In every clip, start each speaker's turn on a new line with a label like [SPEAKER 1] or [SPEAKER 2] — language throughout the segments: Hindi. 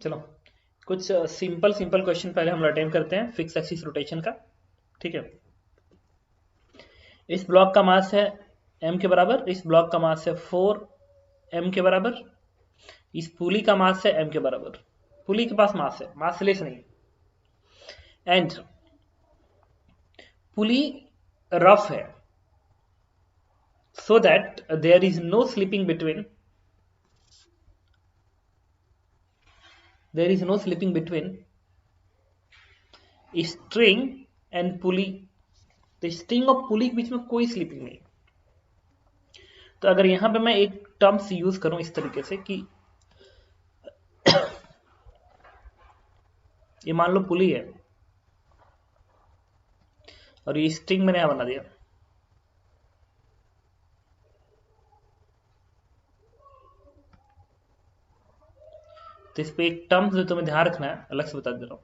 [SPEAKER 1] चलो कुछ सिंपल सिंपल क्वेश्चन पहले हम अटेम्प्ट करते हैं फिक्स एक्सिस रोटेशन का। ठीक है, इस ब्लॉक का मास है m के बराबर, इस ब्लॉक का मास है 4m के बराबर, इस पुली का मास है m के बराबर। पुली के पास मास है, मास लेस नहीं, एंड पुली रफ है, so that there is no slipping between string and pulley। तो स्ट्रिंग और पुली के बीच में कोई स्लिपिंग नहीं। तो अगर यहां पे मैं एक टर्म्स यूज करूं इस तरीके से कि ये मान लो पुली है और ये स्ट्रिंग मैंने यहां बना दिया, तो इस पे एक टर्म्स जो तुम्हें ध्यान रखना है, अलग से बता दे रहा हूं।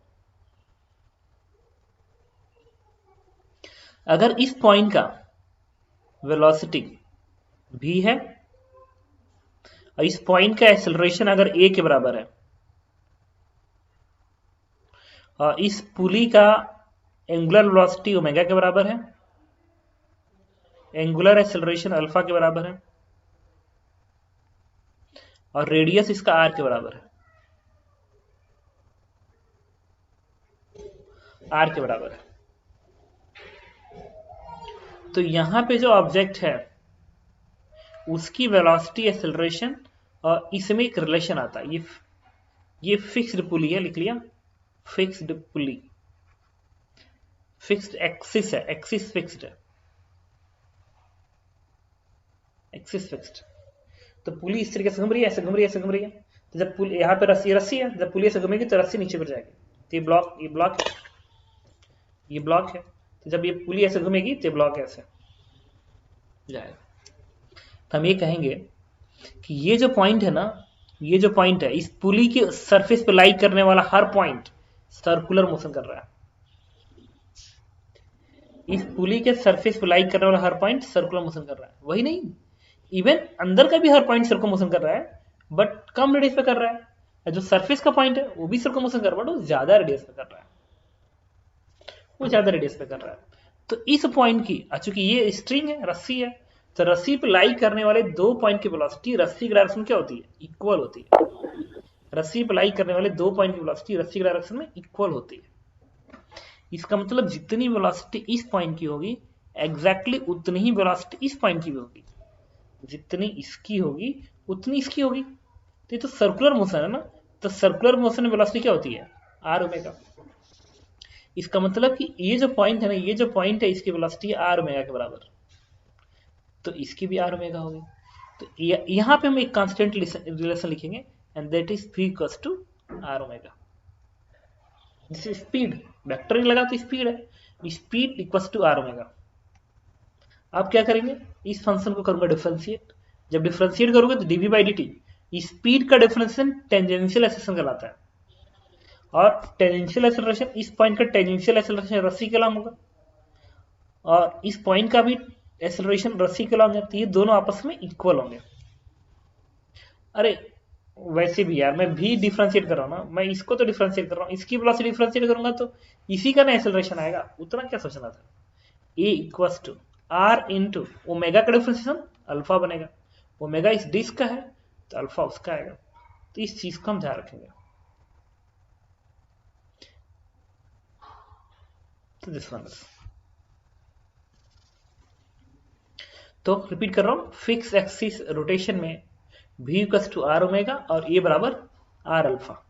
[SPEAKER 1] अगर इस पॉइंट का वेलोसिटी v है और इस पॉइंट का एक्सेलरेशन अगर a के बराबर है और इस पुली का एंगुलर वेलोसिटी ओमेगा के बराबर है, एंगुलर एक्सेलरेशन अल्फा के बराबर है और रेडियस इसका r के बराबर है, r के बराबर है। तो यहां पे जो ऑब्जेक्ट है उसकी वेलोसिटी एक्सेलरेशन और इसमें एक रिलेशन आता है। ये फिक्स्ड पुली है, लिख लिया फिक्स्ड पुली, फिक्स्ड एक्सिस है, एक्सिस फिक्स्ड है, एक्सिस फिक्स्ड। तो पुली इस तरीके से घूम रही है, ऐसे घूम रही है, ऐसे घूम रही है। तो जब पुली यहाँ पे रस्सी है, जब पुली ऐसे घूमेगी तो रस्सी नीचे गिर जाएगी। तो ये ब्लॉक है। तो जब ये पुली ऐसे घूमेगी तो ब्लॉक ऐसे जाएगा। तो हम ये कहेंगे कि ये जो पॉइंट है ना, ये जो पॉइंट है इस पुली के सरफेस पे लाई करने वाला हर पॉइंट सर्कुलर मोशन कर रहा है। इस पुली के सरफेस पे लाई करने वाला हर पॉइंट सर्कुलर मोशन कर रहा है। वही नहीं, इवन अंदर का भी हर पॉइंट सर्कुलर मोशन कर रहा है, बट कम रेडियस पे कर रहा है। जो सरफेस का पॉइंट है वो भी सर्कुलर मोशन कर रहा है, बट वो ज्यादा रेडियस पे कर रहा है, वो ज्यादा रेडियस पे कर रहा है। तो इस पॉइंट की, चूंकि ये स्ट्रिंग है, रस्सी है, तो रस्सी पे लाई करने वाले दो पॉइंट की वेलोसिटी रस्सी की डायरेक्शन क्या होती है? इक्वल होती है। रस्सी पे लाई करने वाले दो पॉइंट की वेलोसिटी रस्सी की डायरेक्शन में इक्वल होती है। इसका मतलब जितनी वेलोसिटी इस पॉइंट की होगी एग्जैक्टली उतनी ही वेलोसिटी इस पॉइंट की भी होगी। जितनी इसकी होगी उतनी इसकी होगी। तो ये तो सर्कुलर मोशन है ना, तो सर्कुलर मोशन में वेलोसिटी क्या होती है? R omega. इसका मतलब कि ये जो पॉइंट है ना, ये जो पॉइंट है इसकी वेलोसिटी आर ओमेगा के बराबर, तो इसकी भी आर ओमेगा होगी। तो यहां पे हम एक कांस्टेंट रिलेशन लिखेंगे, and that is v equals to r omega. This is speed, vector नहीं लगा तो स्पीड है, speed equals to r omega. आप क्या करेंगे, इस फंक्शन को करूंगा डिफरेंशिएट। जब डिफरेंशिएट करोगे तो dv by d t, speed का डिफरेंशिएशन टेंजेंशियल एक्सेलरेशन कहलाता है, और टेंजेंशियल एक्सेलरेशन, इस पॉइंट का टेंजेंशियल एक्सेलरेशन रस्सी के लॉन्ग होगा और इस पॉइंट का भी एक्सेलरेशन रस्सी के लॉन्ग है, तो ये दोनों आपस में इक्वल होंगे। अरे वैसे भी यार मैं भी डिफरेंशिएट कर रहा हूँ ना, मैं इसको तो डिफरेंशिएट कर रहा हूँ, इसकी वेलोसिटी डिफरेंशिएट करूंगा तो इसी का ना एक्सेलरेशन आएगा। उतना क्या सोचना था। A equals to R into omega का डिफरेंशिएशन अल्फा बनेगा। ओमेगा इस डिस्क का है तो अल्फा उसका आएगा। तो इस चीज को हम ध्यान रखेंगे। तो दिस वन, तो रिपीट कर रहा हूं, फिक्स एक्सिस रोटेशन में v equals to r omega और ए बराबर आर अल्फा,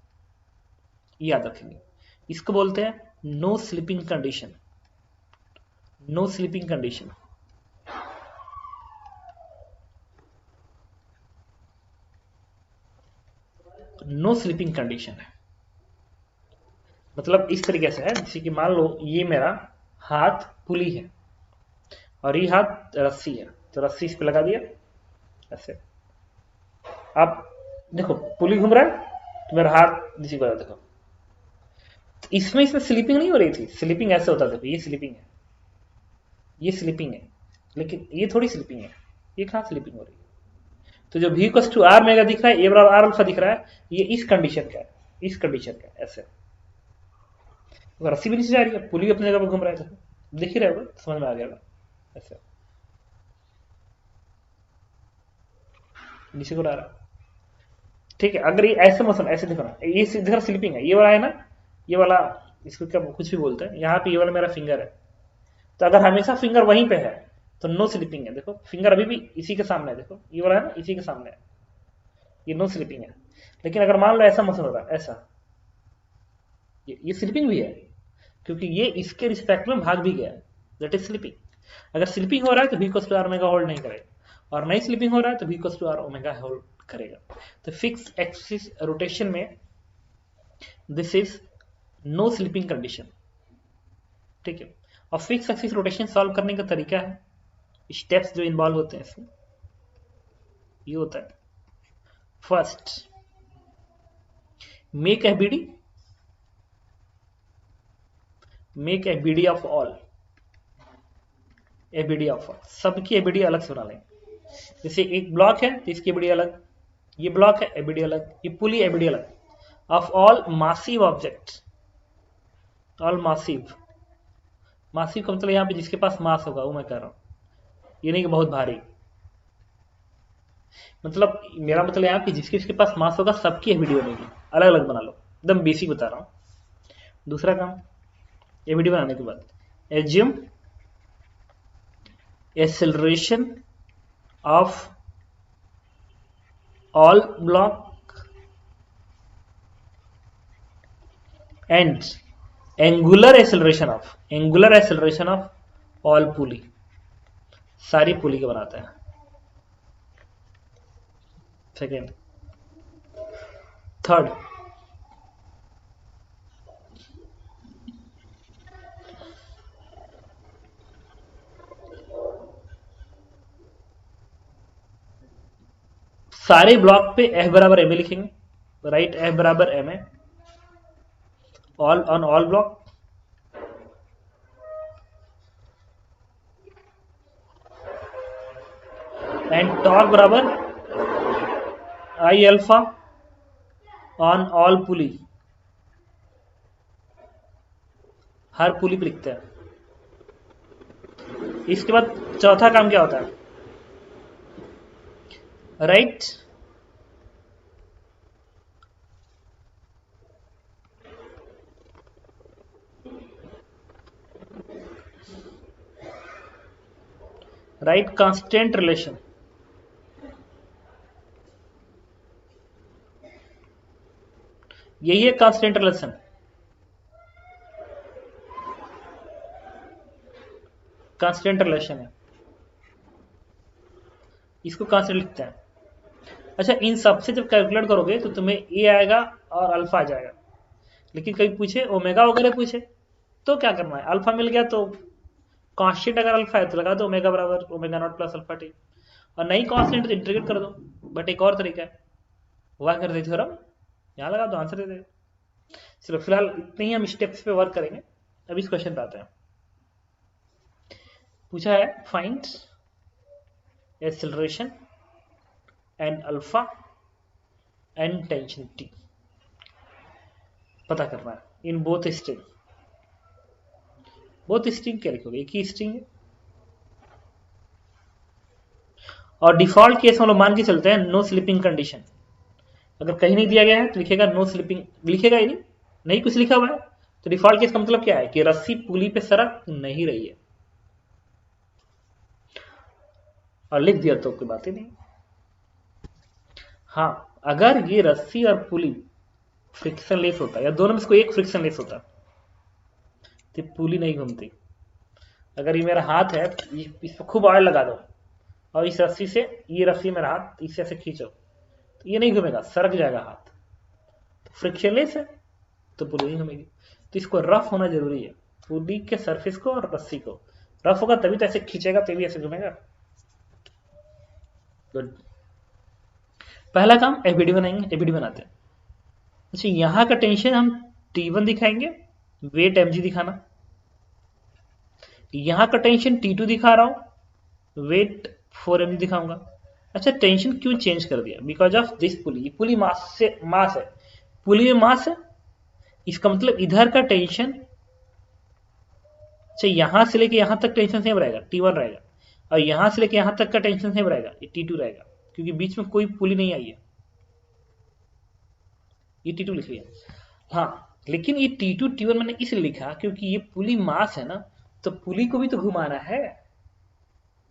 [SPEAKER 1] याद रखेंगे। इसको बोलते हैं no slipping condition. No slipping condition, no slipping condition है। मतलब इस तरीके से है, जैसे कि मान लो ये मेरा हाथ पुली है और ये हाथ रस्सी है, तो रस्सी इस पे लगा दिया ऐसे। आप देखो पुली घूम रहा है तो मेरा हाथ नीचे को देखो, तो इसमें स्लिपिंग नहीं हो रही थी। स्लिपिंग ऐसे होता था, ये स्लिपिंग है, ये स्लिपिंग है, लेकिन ये थोड़ी स्लिपिंग है, ये कहां स्लिपिंग हो रही है। तो जो v equals to r mega दिख रहा है, ए बराबर आर अल्फा दिख रहा है, ये इस कंडीशन का है। इस कंडीशन का ऐसे। अगर रस्सी भी नीचे जा रही है, पुली भी अपनी जगह पर घूम रहा है, देख ही रहे हो, समझ में आ गया ऐसे नीचे को ला रहा है। ठीक है, अगर ये ऐसे मौसम ऐसे देखो ना, ये इधर स्लिपिंग है, ये वाला है ना, ये वाला इसको क्या कुछ भी बोलते हैं, यहाँ पे ये वाला मेरा फिंगर है, तो अगर हमेशा फिंगर वहीं पे है तो नो स्लिपिंग है। देखो फिंगर अभी भी इसी के सामने है, देखो ये वाला है ना, इसी के सामने है, ये नो स्लिपिंग है। लेकिन अगर मान लो ऐसा मौसम होता है, ऐसा, ये स्लिपिंग भी है, क्योंकि ये इसके रिस्पेक्ट में भाग भी गया, दैट इज स्लिपिंग। अगर स्लिपिंग हो रहा है तो v = r ओमेगा होल्ड नहीं करेगा, और नहीं स्लिपिंग हो रहा है तो v = r ओमेगा होल्ड करेगा। तो फिक्स एक्सिस रोटेशन में this is no slipping condition. ठीक है, और फिक्स एक्सिस रोटेशन सॉल्व करने का तरीका है, स्टेप्स जो इन्वॉल्व होते हैं इसमें, ये होता है first, make ABD of all, ABD of all, सबकी एबीडी अलग से बना लेंगे। जैसे एक ब्लॉक है तो इसकी एबीडी अलग, ये ब्लॉक है एबीडी अलग, ये पुली एबीडी अलग, of all massive object, all massive, massive का मतलब यहाँ पे जिसके पास मास होगा वो मैं कह रहा हूं, ये नहीं कि बहुत भारी, मतलब मेरा मतलब यहाँ पे जिसके पास मास होगा सबकी एबीडी बनेगी, अलग अलग बना लो, एकदम बेसिक बता रहा हूं। दूसरा काम, एबीडी बनाने के बाद assume acceleration of all block and angular acceleration of all pulley, सारी पुली के बनाते हैं। सेकेंड, थर्ड, सारे ब्लॉक पे F बराबर एम ए लिखेंगे, राइट, F बराबर M A all on all block, and torque बराबर I alpha on all pulley, हर पुली पे लिखते हैं। इसके बाद चौथा काम क्या होता है, राइट, राइट कांस्टेंट रिलेशन, यही है कांस्टेंट रिलेशन, कांस्टेंट रिलेशन है, इसको कांस्टेंट लिखते हैं। अच्छा, इन सबसे जब कैलकुलेट करोगे तो तुम्हें ए आएगा और अल्फा आ जाएगा, लेकिन कभी पूछे ओमेगा वगैरह पूछे तो क्या करना है, अल्फा मिल गया तो कांस्टेंट अगर अल्फा है तो लगा दो ओमेगा बराबर omega naught plus alpha T, और नहीं कांस्टेंट तो इंटीग्रेट कर दो। बट एक और तरीका है, वह कर दे थ्योरम, यहाँ लगा दो आंसर दे देगा। चलो फिलहाल इतने ही हम स्टेप्स पे वर्क करेंगे, अब इस क्वेश्चन पे आते हैं। पूछा है find acceleration and alpha and tension T, पता करना है in both string. Both string क्या लिखोगे, एक ही स्ट्रिंग है, और डिफॉल्ट केस हम लोग मान के चलते हैं नो स्लिपिंग कंडीशन। अगर कहीं नहीं दिया गया है तो लिखेगा नो स्लिपिंग, लिखेगा ही नहीं कुछ लिखा हुआ है, तो डिफॉल्ट केस का मतलब क्या है कि रस्सी पुली पे सरक नहीं रही है, और लिख दिया तो कोई बात ही नहीं। हाँ, अगर ये रस्सी और पुली फ्रिक्शन लेस होता है या दोनों में से कोई एक फ्रिक्शन लेस होता तो पुली नहीं घूमती। अगर ये मेरा हाथ है, इस पर खूब ऑयल लगा दो और इस रस्सी से, ये रस्सी मेरा हाथ इससे ऐसे खींचो तो ये नहीं घूमेगा, सरक जाएगा हाथ, तो फ्रिक्शन लेस है तो पुली नहीं घूमेगी। तो इसको रफ होना जरूरी है, पुली के सरफेस को और रस्सी को रफ होगा तभी तो ऐसे खींचेगा, तभी ऐसे घूमेगा। गुड, पहला काम एबीडी बनाएंगे, एबीडी बनाते हैं। अच्छा, यहां का टेंशन हम T1 दिखाएंगे, वेट mg दिखाना, यहां का टेंशन T2 दिखा रहा हूं, वेट 4 mg दिखाऊंगा। अच्छा, टेंशन क्यों चेंज कर दिया, बिकॉज ऑफ दिस पुली, पुली मास से मास है, पुली में मास है, इसका मतलब इधर का टेंशन, अच्छा यहां से लेके यहां तक टेंशन सेम रहेगा, T1 रहेगा, और यहां से लेके यहां तक का टेंशन सेम रहेगा, ये T2 रहेगा, क्योंकि बीच में कोई पुली नहीं आई है, ये T2 लिख लिया। हाँ, लेकिन ये T2 T1 मैंने इसलिए लिखा क्योंकि ये पुली मास है ना, तो पुली को भी तो घुमाना है,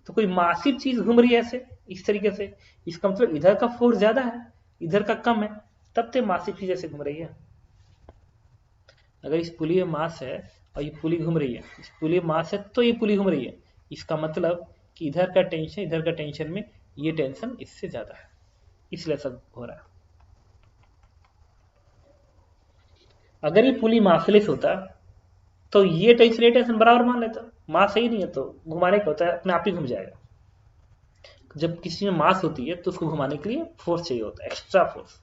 [SPEAKER 1] तो कोई मासिव चीज घूम रही है ऐसे इस तरीके से, इसका मतलब इधर का फोर्स ज्यादा है, इधर का कम है, तब तो मासिव चीज ऐसे घूम रही है। अगर इस पुली में मास है और ये पुली घूम रही है, इस पुली में मास है तो ये पुली घूम रही है, इसका मतलब कि इधर का टेंशन में ये टेंशन इससे ज्यादा है, इसलिए ऐसा हो रहा है। अगर ये पुली मासलेस होता तो ये टेंशन ये टेंशन बराबर मान लेता, मास सही नहीं है तो घुमाने का होता है, अपने आप ही घूम जाएगा। जब किसी में मास होती है तो उसको घुमाने के लिए फोर्स चाहिए होता है, एक्स्ट्रा फोर्स।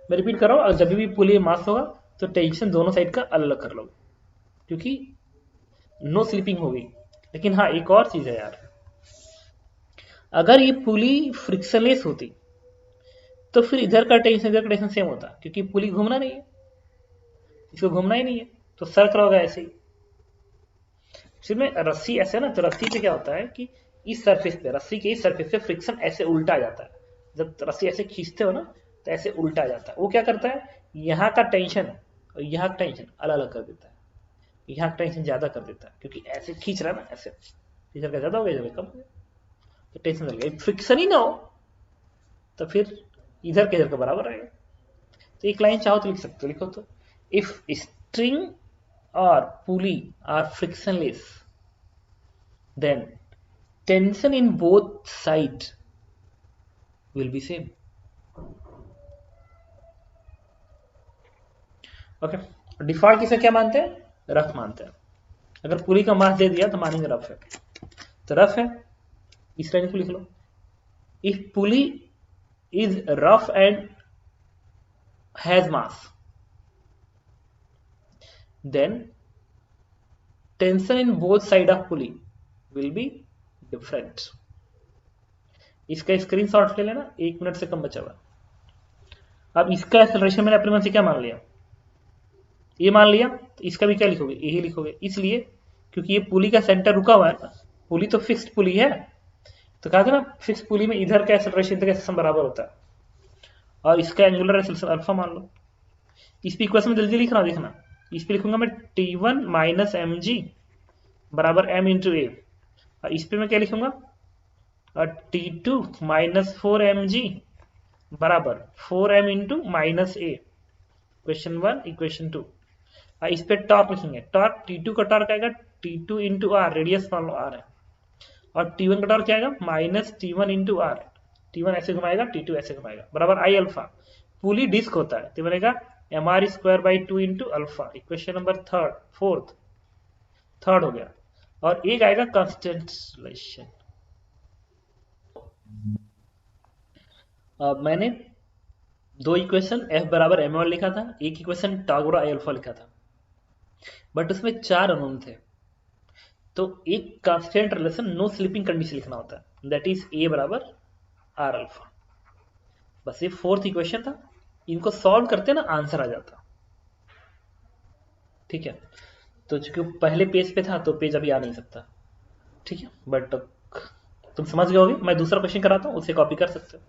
[SPEAKER 1] मैं रिपीट कर रहा हूँ, जब भी पुली में मास होगा तो टेंशन दोनों साइड का अलग अलग कर लो, क्योंकि नो स्लिपिंग होगी। लेकिन हाँ, एक और चीज है यार, अगर ये पुली फ्रिक्शनलेस होती तो फिर इधर का टेंशन सेम होता, क्योंकि पुली घूमना नहीं है, इसको घूमना ही नहीं है, तो सर्क होगा ऐसे ही। इसमें रस्सी ऐसे ना, तो रस्सी पे क्या होता है कि इस सरफेस पे, रस्सी के इस सरफेस पे फ्रिक्शन ऐसे उल्टा आ जाता है, जब रस्सी ऐसे खींचते हो ना तो ऐसे उल्टा आ जाता है। वो क्या करता है, यहाँ का टेंशन और यहाँ का टेंशन अलग अलग कर देता है, यहाँ का टेंशन ज्यादा कर देता है, क्योंकि ऐसे खींच रहा है ना, ऐसे इधर का ज्यादा हो गया, इधर का कम हो गया, तो टेंशन लग गया। फ्रिक्शन ही ना हो तो फिर इधर का बराबर रहेगा। तो एक लाइन चाहो तो लिख सकते हो, लिखो तो, इफ स्ट्रिंग और pulley are frictionless then tension in both side will be same. Okay, default किसे क्या मानते हैं, रफ मानते हैं। अगर पुली का मास दे दिया तो मानेंगे रफ है, तो रफ है, इस लाइन को लिख लो, if pulley is rough and has mass then tension in both side of pulley will be different. इसका स्क्रीनशॉट ले लेना, 1 मिनट से कम बचा हुआ। अब इसका एक्सेलरेशन मैंने अपने मन से क्या मान लिया, ये मान लिया, तो इसका भी क्या लिखोगे, यही लिखोगे, इसलिए क्योंकि ये पुली का सेंटर रुका हुआ है, पुली तो फिक्स्ड पुली है, तो कहा था ना फिक्स्ड पुली में इधर का एक्सेलरेशन इधर का एक्सेलरेशन बराबर होता है, और इसका एंगुलर एक्सेलरेशन अल्फा मान लो। इस पे इक्वेशन में जल्दी लिख रहा हूं, देखना, इस पे लिखूंगा मैं T1 माइनस mg बराबर m इंटू ए, और इस पे मैं क्या लिखूंगा, और T2 माइनस 4mg बराबर 4m इंटू माइनस ए, इक्वेशन 1 इक्वेशन 2। और इस पे टॉर्क लिखेंगे, टॉर्क T2 का टॉर्क आएगा T2 इंटू आर, रेडियस मान लो आर है, और T1 का टॉर्क क्या आएगा minus T1 into are, T1 ऐसे घुमाएगा T2 ऐसे घुमाएगा, बराबर आई अल्फा। पुली डिस्क होता है तो बनेगा mr square by 2 into alpha, equation number third हो गया। और एक आएगा कांस्टेंटेशन। अब मैंने 2 इक्वेशन F बराबर m1 लिखा था, एक इक्वेशन टॉर्क बराबर आई अल्फा लिखा था, बट उसमें 4 अननोन थे, तो एक constant relation no slipping condition लिखना होता है, दैट इज ए बराबर आर अल्फा। बस ये 4th इक्वेशन था, इनको सॉल्व करते ना आंसर आ जाता, ठीक है। तो चूंकि पहले पेज पे था तो पेज अभी आ नहीं सकता, ठीक है, बट तुम समझ गए होगे। मैं दूसरा क्वेश्चन कराता हूँ, उसे कॉपी कर सकते हो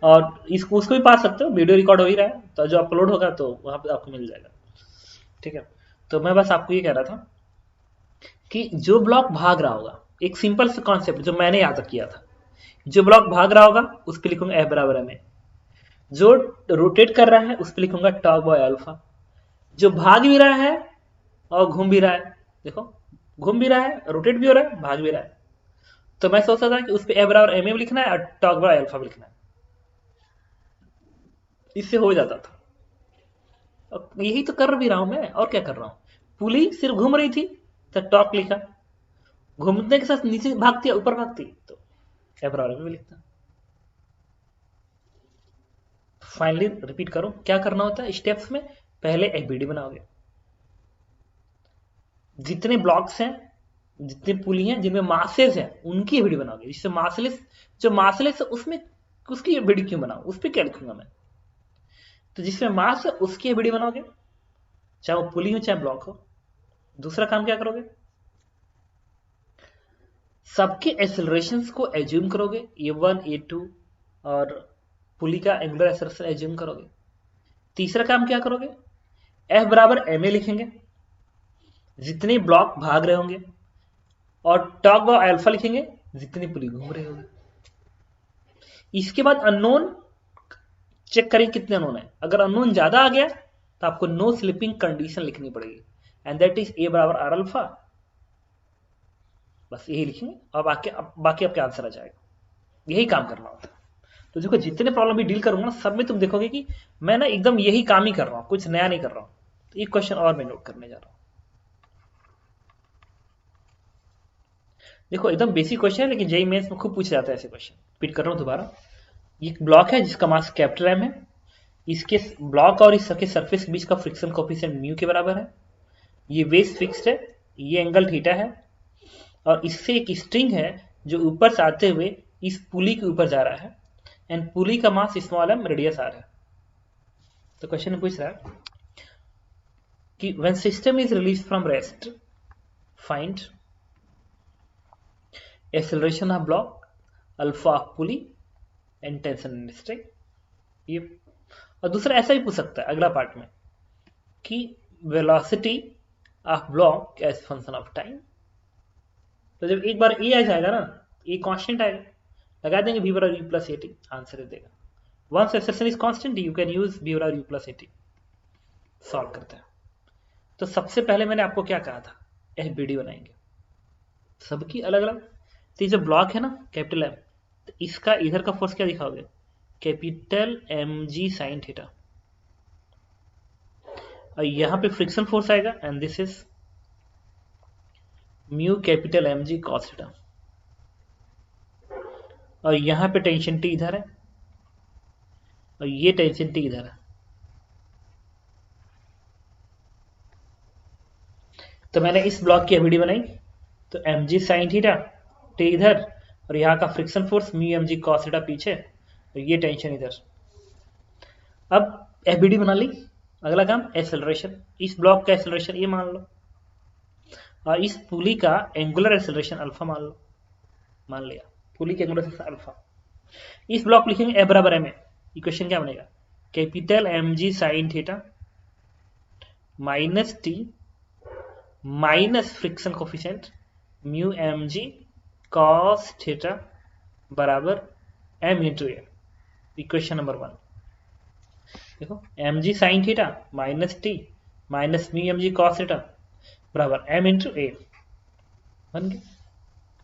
[SPEAKER 1] और इसको उसको भी पा सकते हो, वीडियो रिकॉर्ड हो ही रहा है, तो जो अपलोड होगा तो वहां पे आपको मिल जाएगा, ठीक है। तो मैं बस आपको ये कह रहा था कि जो ब्लॉक भाग रहा होगा, एक सिंपल सा कॉन्सेप्ट जो मैंने याद किया था, जो ब्लॉक भाग रहा होगा उस पर लिखूंगा F बराबर m, जो रोटेट कर रहा है उस पर लिखूंगा टॉर्क बाय अल्फा, जो भाग भी रहा है और घूम भी रहा है, देखो घूम भी रहा है, रोटेट भी हो रहा है, भाग भी रहा है, तो मैं सोचता था कि उस पर F बराबर m लिखना है और टॉर्क बाय अल्फा भी लिखना है, इससे हो जाता था। और यही तो कर भी रहा हूं मैं, और क्या कर रहा हूं, पुली सिर्फ घूम रही थी तो टॉर्क लिखा, घूमने के साथ नीचे भागती है ऊपर भागती तो F बराबर m लिखता। फाइनली रिपीट करो, क्या करना होता है स्टेप्स में, पहले एफबीडी बनाओगे, जितने ब्लॉक्स हैं, जितने पुली हैं जिनमें मासेस हैं उनकी एफबीडी बनाओगे, जिससे मासलेस, जो मासलेस है उसमें उसकी एफबीडी क्यों बनाओ, उस पर क्या लिखूंगा मैं, तो जिसमें मास है उसकी एबीडी बनाओगे, चाहे वो पुली हो चाहे ब्लॉक हो। दूसरा काम क्या करोगे, सबके एक्सेलरेशंस को एज्यूम करोगे, A1 A2 और पुली का एंगुलर एक्सेलरेशन एज्यूम करोगे। तीसरा काम क्या करोगे, F बराबर ma लिखेंगे जितने ब्लॉक भाग रहे होंगे, और टॉर्क बाय अल्फा लिखेंगे जितनी पुली घूम रही होगी। इसके बाद अननोन चेक करें कितने अननोन है। अगर अननोन ज्यादा आ गया तो आपको नो स्लिपिंग कंडीशन लिखनी पड़ेगी, एंड दैट इज A बराबर R अल्फा। बस यही लिखेंगे और बाकी आपके आंसर आ जाएगा। यही काम करना होता है। तो देखो जितने प्रॉब्लम भी डील करूंगा ना, सब में तुम देखोगे कि मैं ना एकदम यही काम ही कर रहा हूं, कुछ नया नहीं कर रहा हूं। तो एक क्वेश्चन और मैं नोट करने जा रहा हूं। देखो एकदम बेसिक क्वेश्चन है, लेकिन जेईई मेंस में खूब पूछा जाता है ऐसे क्वेश्चन। रिपीट कर रहा हूं दोबारा। एक ब्लॉक है जिसका मास कैपिटल एम है, इसके ब्लॉक और इसके सरफेस के बीच का फ्रिक्शन कोफिशिएंट म्यू के बराबर है, ये वेज फिक्स्ड है, ये एंगल थीटा है, और इससे एक स्ट्रिंग है जो ऊपर से आते हुए इस पुली के ऊपर जा रहा है, एंड पुली का mass small m radius r है। तो क्वेश्चन पूछ रहा है कि when system is release from rest find acceleration of block, alpha of pulley and tension in string. ये और दूसरा ऐसा भी पूछ सकता है अगला पार्ट में कि velocity of block as function of time. तो जब एक बार ए आ जाएगा ना, ए कांस्टेंट आएगा, लगा देंगे v बराबर u प्लस एटी, आंसर दे देगा। Once acceleration is constant you can use v बराबर u प्लस एटी। सॉल्व करते हैं। तो सबसे पहले मैंने आपको क्या कहा था, एफबीडी बनाएंगे सबकी अलग अलग। तो ये जो ब्लॉक है ना कैपिटल एम, तो इसका इधर का फोर्स क्या दिखाओगे, capital M G sine theta, और यहां पे फ्रिक्शन फोर्स आएगा and this is mu capital M G cos theta, और यहां पे टेंशन टी इधर है और ये टेंशन टी इधर है। तो मैंने इस ब्लॉक की एबीडी बनाई, तो एम जी साइन थीटा, टी इधर, और यहाँ का फ्रिक्शन फोर्स म्यू एम जी कॉस थीटा पीछे, और ये टेंशन इधर। अब एबीडी बना ली, अगला काम एक्सेलरेशन। इस ब्लॉक का एक्सेलरेशन ये मान लो, और इस पुली का एंगुलर एक्सेलरेशन अल्फा मान लो, मान लिया पुली का एंगुलर एक्सेलरेशन अल्फा। इस ब्लॉक लिखेंगे ए बराबर एम ए। इक्वेशन क्या बनेगा, capital M G sine theta minus t minus friction coefficient mu m जी कॉस थीटा बराबर m into a. Equation number 1 देखो, एम जी sine theta minus t minus mu m जी कॉस थीटा बराबर एम इंटू ए, बन गया।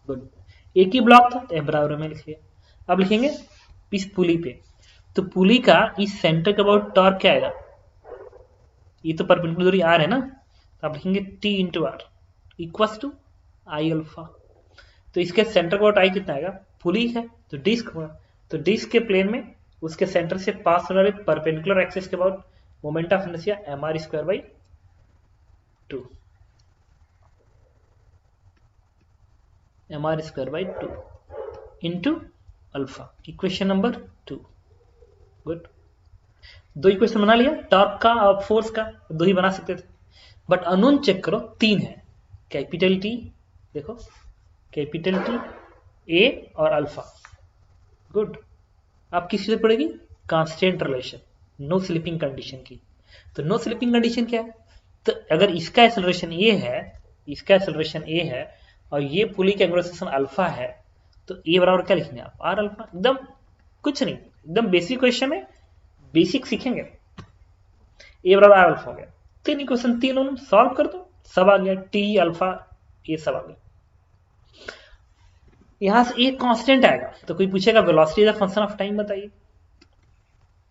[SPEAKER 1] गुड, एक ही ब्लॉक था तो ए बराबर में लिख लिया। अब लिखेंगे इस पुली पे, तो पुली का इस सेंटर के अबाउट टॉर्क क्या आएगा, ये तो परपेंडिकुलर दूरी आर है ना, तो आप लिखेंगे t into r equals to I alpha. तो इसके सेंटर का अबाउट आई कितना आएगा, पुली है तो डिस्क होगा, तो डिस्क के प्लेन में उसके सेंटर से पास होने वाले परपेंडिकुलर एक्सिस के about moment of inertia m are square by 2, m are square by 2 into alpha. Equation number 2। Good, दो इक्वेशन बना लिया, टॉर्क का और फोर्स का, दो ही बना सकते थे, बट अननोन चेक करो 3 है, कैपिटल टी, देखो कैपिटल टी, ए और अल्फा। गुड, अब किस चीज पड़ेगी, constant relation, no slipping condition की। तो नो स्लिपिंग कंडीशन क्या है, तो अगर इसका एक्सेलरेशन ए है, इसका एक्सेलरेशन ए है और ये पुली का एक्सेलरेशन अल्फा है, तो ए बराबर क्या लिखेंगे आप, आर अल्फा। एकदम कुछ नहीं, एकदम बेसिक क्वेश्चन है, बेसिक सीखेंगे। ए बराबर आर अल्फा हो गया, 3 इक्वेशन, तीनों सॉल्व कर दो, सब आ गया, टी अल्फा ये सब आ गया। यहां से एक कांस्टेंट आएगा, तो कोई पूछेगा velocity as a function of time बताइए,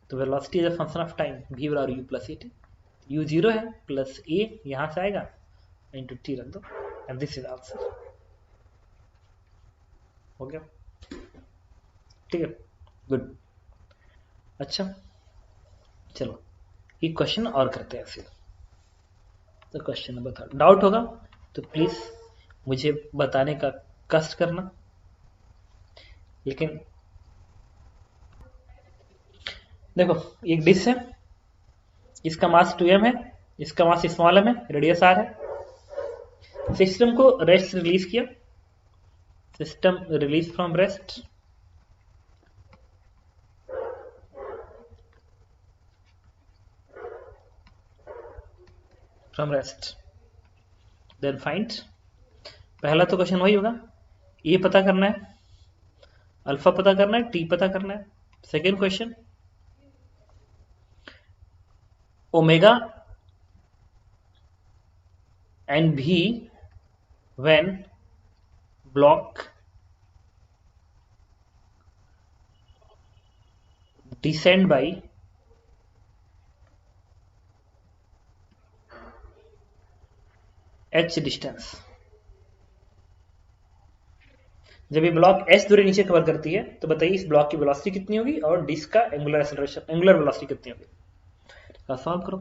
[SPEAKER 1] तो velocity as a function of time v बराबर u प्लस ए, u 0 है प्लस a यहां से आएगा इंटू टी रख दो, एंड दिस इज आंसर। हो गया, ठीक है, गुड। अच्छा चलो एक क्वेश्चन और करते हैं ऐसे। तो क्वेश्चन नंबर 3, डाउट होगा तो प्लीज मुझे बताने का कष्ट करना, लेकिन देखो एक डिश है, इसका मास 2m है, इसका मास स्मॉल m है, रेडियस r है। सिस्टम को रेस्ट रिलीज किया, system release from rest, from rest, then find. पहला तो क्वेश्चन वही होगा, ए पता करना है, अल्फा पता करना है, टी पता करना है। सेकेंड क्वेश्चन, ओमेगा एंड भी when block descend by h distance. जब ये ब्लॉक h दूरी नीचे कवर करती है तो बताइए इस ब्लॉक की वेलोसिटी कितनी होगी और डिस्क का एंगुलर एक्सेलरेशन, एंगुलर वेलोसिटी कितनी होगी। सॉल्व करो,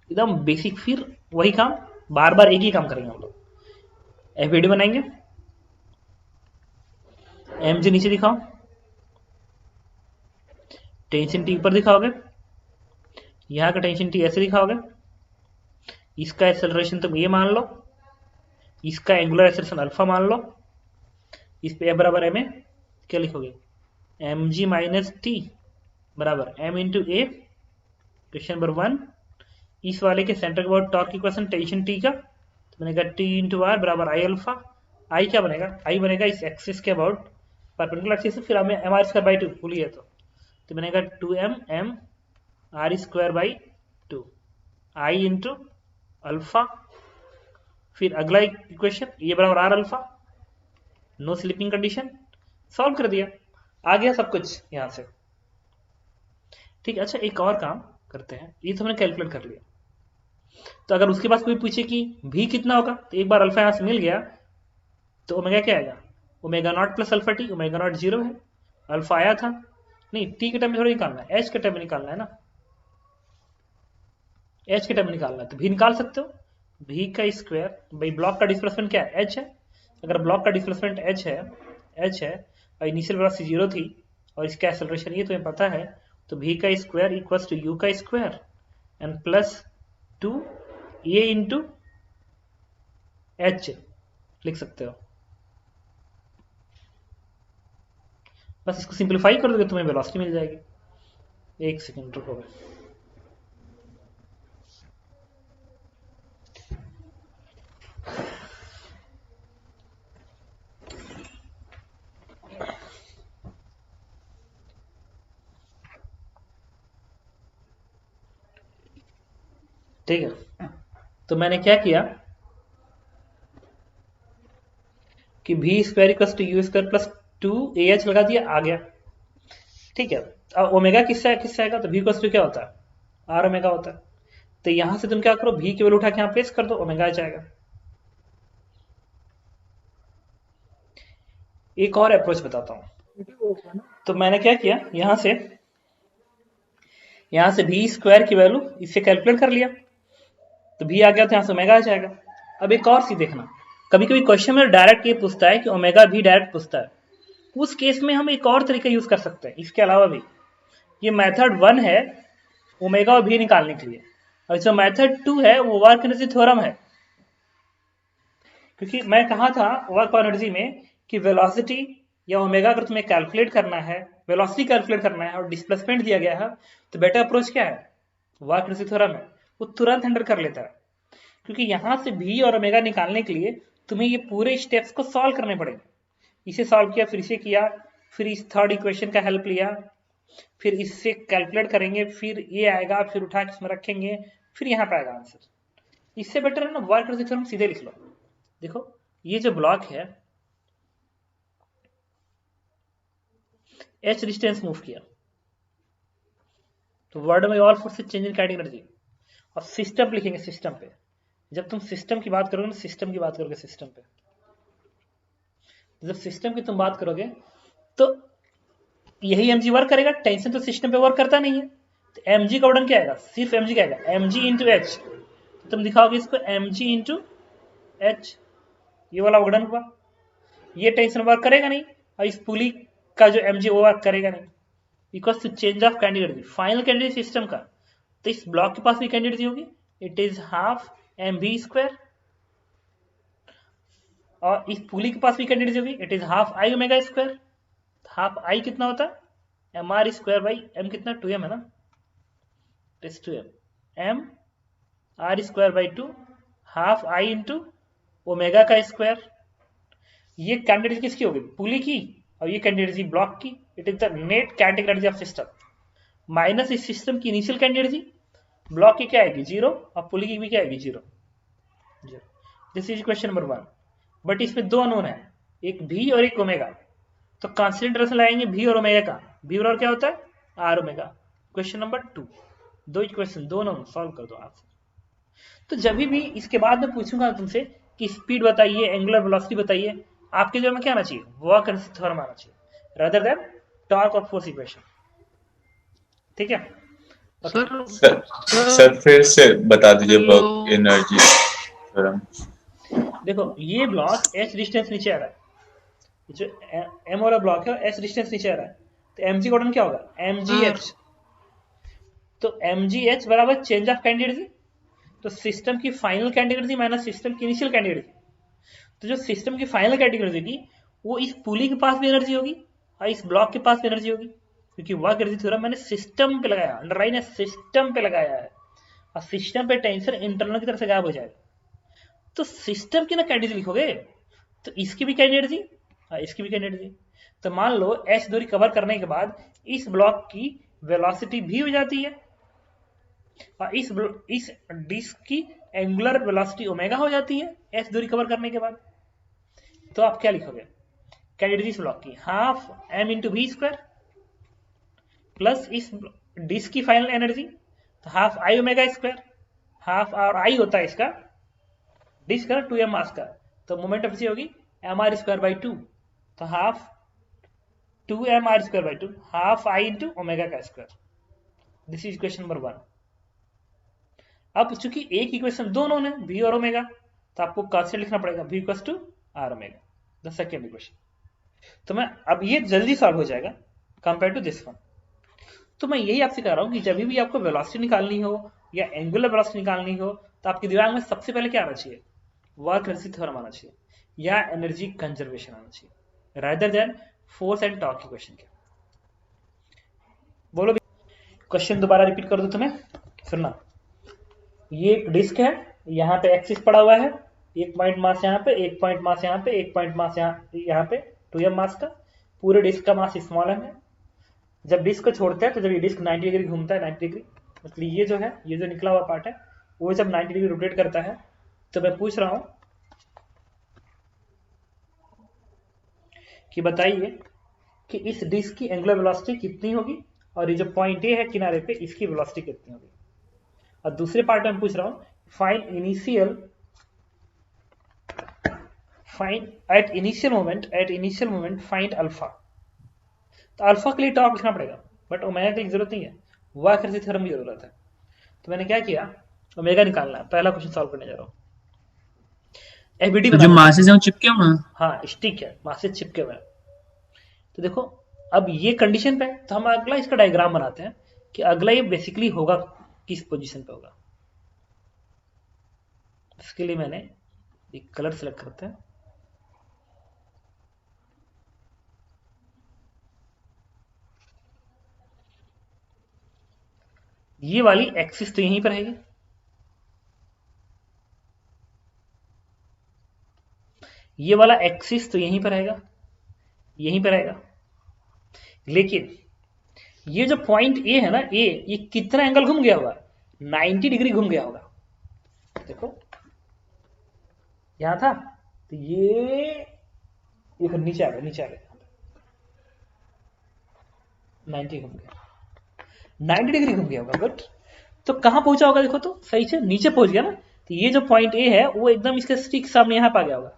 [SPEAKER 1] एकदम बेसिक। फिर वही काम, बार बार एक ही काम करेंगे हम लोग। एफबीडी बनाएंगे, एम जी नीचे दिखाओ, टेंशन टी ऊपर दिखाओगे, यहां का टेंशन टी ऐसे दिखाओगे, इसका एक्सेलरेशन तुम ये मान लो, इसका एंगुलर एक्सेलरेशन अल्फा मान लो, इस पे बराबर एम ए क्या लिखोगे, एम जी माइनस टी बराबर एम इंटू ए। क्वेश्चन नंबर 1, इस वाले के सेंटर के about torque equation tension T का तो बनेगा टी इंटू आर बराबर आई अल्फा। आई क्या बनेगा, आई बनेगा इस एक्सिस के अबाउट परपेंडिकुलर एक्सिस से, फिर हमें एम आर स्क्वायर बाई 2 भूली है तो बनेगा 2m m r square by 2 I into alpha. फिर अगला इक्वेशन ये बराबर r alpha, no slipping condition, solve कर दिया, आ गया सब कुछ यहां से। ठीक है, अच्छा एक और काम करते हैं, ये तो हमने कैलकुलेट कर लिया, तो अगर उसके पास कोई पूछे कि भी कितना होगा तो एक बार अल्फा यहां से मिल गया तो ओमेगा क्या आएगा, omega naught plus alpha T, omega naught 0 है, अल्फा आया था, नहीं टी के टर्म में थोड़ा निकालना है, एच के टर्म में निकालना है ना, एच के टर्म में निकालना है तो भी निकाल सकते हो, भी का स्क्वायर भाई ब्लॉक का डिस्प्लेसमेंट क्या है, एच है। अगर ब्लॉक का डिस्प्लेसमेंट एच है और इनिशियल वेलोसिटी 0 थी और इसका एक्सेलरेशन ये तुम्हें पता है, तो भी का स्क्वायर इक्वल्स टू यू का square and plus 2 A into H लिख सकते हो। बस इसको सिंप्लीफाई कर दोगे तुम्हें वेलोसिटी मिल जाएगी। एक सेकंड रुको, ठीक है। तो मैंने क्या किया कि भी square equals to u square plus 2 a h लगा दिया, आ गया। ठीक है, अब ओमेगा किससे आएगा तो भी इक्वल्स टू क्या होता है, आर ओमेगा होता है, तो यहां से तुम क्या करो, भी की वैल्यू उठा के यहां प्लेस कर दो, ओमेगा आ जाएगा। एक और अप्रोच बताता हूं, तो मैंने क्या किया, यहां से भी स्क्वायर की वैल्यू इससे कैलकुलेट कर लिया, तो भी आ गया तो यहां से ओमेगा आ जाएगा। अब एक और चीज देखना, कभी कभी क्वेश्चन में डायरेक्ट ये पूछता है कि ओमेगा भी डायरेक्ट पूछता है, उस केस में हम एक और तरीका यूज कर सकते हैं इसके अलावा भी। ये मेथड 1 है ओमेगा और भी निकालने के लिए, और जो मेथड 2 है वो वर्क एनर्जी थ्योरम है। क्योंकि मैं कहा था वर्क एनर्जी में कि वेलोसिटी या ओमेगा अगर तुम्हें कैलकुलेट करना है, वेलोसिटी कैलकुलेट करना है और डिस्प्लेसमेंट दिया गया है, तो बेटर अप्रोच क्या है, वर्क एनर्जी थ्योरम है, वो तुरंत हैंडल कर लेता है। क्योंकि यहां से भी और ओमेगा निकालने के लिए तुम्हें ये पूरे स्टेप्स को सॉल्व करने पड़ेंगे। इसे सॉल्व किया, फिर इसे किया, फिर इस थर्ड इक्वेशन का हेल्प लिया, फिर इससे कैलकुलेट करेंगे, फिर ये आएगा, फिर उठा के इसमें रखेंगे, फिर यहाँ पे आएगा आंसर। इससे बेटर है ना वर्क एनर्जी थ्योरम सीधे लिख लो। देखो ये जो ब्लॉक है h डिस्टेंस मूव किया तो वर्ड में all force change in kinetic energy, और सिस्टम लिखेंगे सिस्टम पे। जब तुम सिस्टम की बात करोगे ना, सिस्टम की बात करोगे सिस्टम पे, जब सिस्टम की तुम बात करोगे तो यही एमजी वर्क करेगा, टेंशन तो सिस्टम पे वर्क करता नहीं है, तो एमजी का उड़न क्या आएगा, सिर्फ एमजी का आएगा, एमजी इंटू एच, तो तुम दिखाओगे इसको एमजी इंटू एच, ये वाला उड़न हुआ, ये टेंशन वर्क करेगा नहीं, और इस पुली का जो एमजी वो वर्क करेगा नहीं, because to change of candidate, final candidate system का तो इस ब्लॉक के पास भी कैंडिडेसी होगी, it is half mv square, और इस पुली के पास भी कैंडिडेसी होगी, it is half I omega square. Half I कितना होता है, m are square by m, कितना 2m है ना, it is 2m, m are square by 2 half I into omega का स्क्वायर। ये कैंडिडेसी किसकी होगी, पुली की, और ये कैंडिडेसी ब्लॉक की। It is the net kinetic energy of system minus इस सिस्टम की इनिशियल कैंडिडेसी, ब्लॉक की क्या आएगी 0 और पुली की भी क्या आएगी 0। This is question number 1। But इसमें दो अननोन है, एक भी और एक ओमेगा, तो कांस्टेंट इंटरवल लाएंगे भी और ओमेगा का, भी और क्या होता है आर ओमेगा। क्वेश्चन नंबर 2, दो इक्वेशन दोनों सॉल्व कर दो आंसर। तो जब भी इसके बाद में पूछूंगा तुमसे कि स्पीड बताइए, एंगुलर वेलोसिटी बताइए, आपके जो में क्या आना चाहिए, वर्क थ्योरम आना चाहिए रादर देन टॉर्क और फोर्स इक्वेशन। ठीक है
[SPEAKER 2] सर फिर से बता दीजिए वर्क एनर्जी थ्योरम।
[SPEAKER 1] देखो ये ब्लॉक एच डिस्टेंस नीचे आ रहा है, जो एम वाला ब्लॉक है एच डिस्टेंस नीचे आ रहा है, तो एम जी का क्या होगा mgh। तो mgh बराबर चेंज ऑफ कैंडिडेसी, तो सिस्टम की फाइनल कैंडिडेसी माइनस सिस्टम की इनिशियल कैंडिडेसी। तो जो सिस्टम की फाइनल कैंडिडेसी होगी वो इस पुली के पास भी एनर्जी होगी और इस ब्लॉक के पास भी एनर्जी होगी, क्योंकि वर्क एनर्जी थ्योरम मैंने सिस्टम पे लगाया, अंडरलाइन है सिस्टम पे लगाया है, और सिस्टम पे टेंशन इंटरनल की तरफ से गायब हो जाएगा। तो सिस्टम की ना कैंडिडेसी लिखोगे तो इसकी भी कैंडिडेसी और इसकी भी कैंडिडेसी। तो मान लो एच दूरी कवर करने के बाद इस ब्लॉक की वेलोसिटी भी हो जाती है और इस डिस्क की एंगुलर वेलोसिटी ओमेगा हो जाती है एच दूरी कवर करने के बाद। तो आप क्या लिखोगे, कैंडिडेसी ब्लॉक की half m into v square plus इस डिस्क की फाइनल एनर्जी, तो half I omega square, half और आई होता है इसका डिस्क का 2m मास का, तो मोमेंट ऑफ होगी एम आर स्क्वायर बाई 2, तो half 2m R square by 2 half I into omega का square. This is equation number 1। अब चूंकि एक इक्वेशन दोनों है v और ओमेगा, तो आपको कांस्टेंट लिखना पड़ेगा v equals to r omega, the second equation. तो मैं अब ये जल्दी सॉल्व हो जाएगा कंपेयर टू दिस वन। तो मैं यही आपसे कह रहा हूं कि जब भी आपको वेलोसिटी निकालनी हो या एंगुलर वेलोसिटी निकालनी हो तो आपके दिमाग में सबसे पहले क्या आना चाहिए, वर्क एनर्जी थ्योरम आना चाहिए या एनर्जी कंजर्वेशन आना चाहिए rather than force and torque equation के। बोलो क्वेश्चन दोबारा रिपीट कर दो तुम्हें, सुनना। ये एक डिस्क है, यहाँ पे एक्सिस पड़ा हुआ है, एक पॉइंट मास यहाँ पे, एक पॉइंट मास यहाँ पे, एक पॉइंट मास यहाँ पे 2m मास का, पूरे डिस्क का मास स्मॉल m है। जब डिस्क को छोड़ते हैं तो जब ये डिस्क 90 डिग्री घूमता है, 90 डिग्री मतलब ये जो है, ये जो निकला हुआ पार्ट है वो जब 90 डिग्री रोटेट करता है, तो मैं पूछ रहा हूं कि बताइए कि इस डिस्क की एंगुलर वेलोसिटी कितनी होगी और ये जो पॉइंट ए है किनारे पे इसकी वेलोसिटी कितनी होगी। और दूसरे पार्ट में पूछ रहा हूं find at initial moment find alpha. तो अल्फा के लिए टॉर्क लिखना पड़ेगा बट ओमेगा के लिए जरूरत नहीं है, वर्क एनर्जी थ्योरम की जरूरत है। तो मैंने क्या किया, ओमेगा निकालना है, पहला क्वेश्चन सॉल्व करने जा रहा हूं। एफबीडी
[SPEAKER 3] जो मासेस हैं वो चिपके हुए हैं,
[SPEAKER 1] हाँ स्टिक है, मासेस चिपके हुए हैं। तो देखो अब ये कंडीशन पे, तो हम अगला इसका डायग्राम बनाते हैं कि अगला ये बेसिकली होगा किस पोजीशन पे होगा। इसके लिए मैंने एक कलर सेलेक्ट करते हैं, ये वाली एक्सिस तो यहीं पर रहेगी, ये वाला एक्सिस तो यहीं पर रहेगा, यहीं पर रहेगा। लेकिन ये जो पॉइंट ए है ना, ये कितना एंगल घूम गया होगा, 90 डिग्री घूम गया होगा। देखो यहां था तो ये नीचे आ गया, 90 घूम गया, 90 डिग्री घूम गया होगा। बट तो कहां पहुंचा होगा, देखो तो सही से नीचे पहुंच गया ना। तो ये जो पॉइंट ए है वो एकदम इसके स्टिक सामने यहां पे आ गया होगा,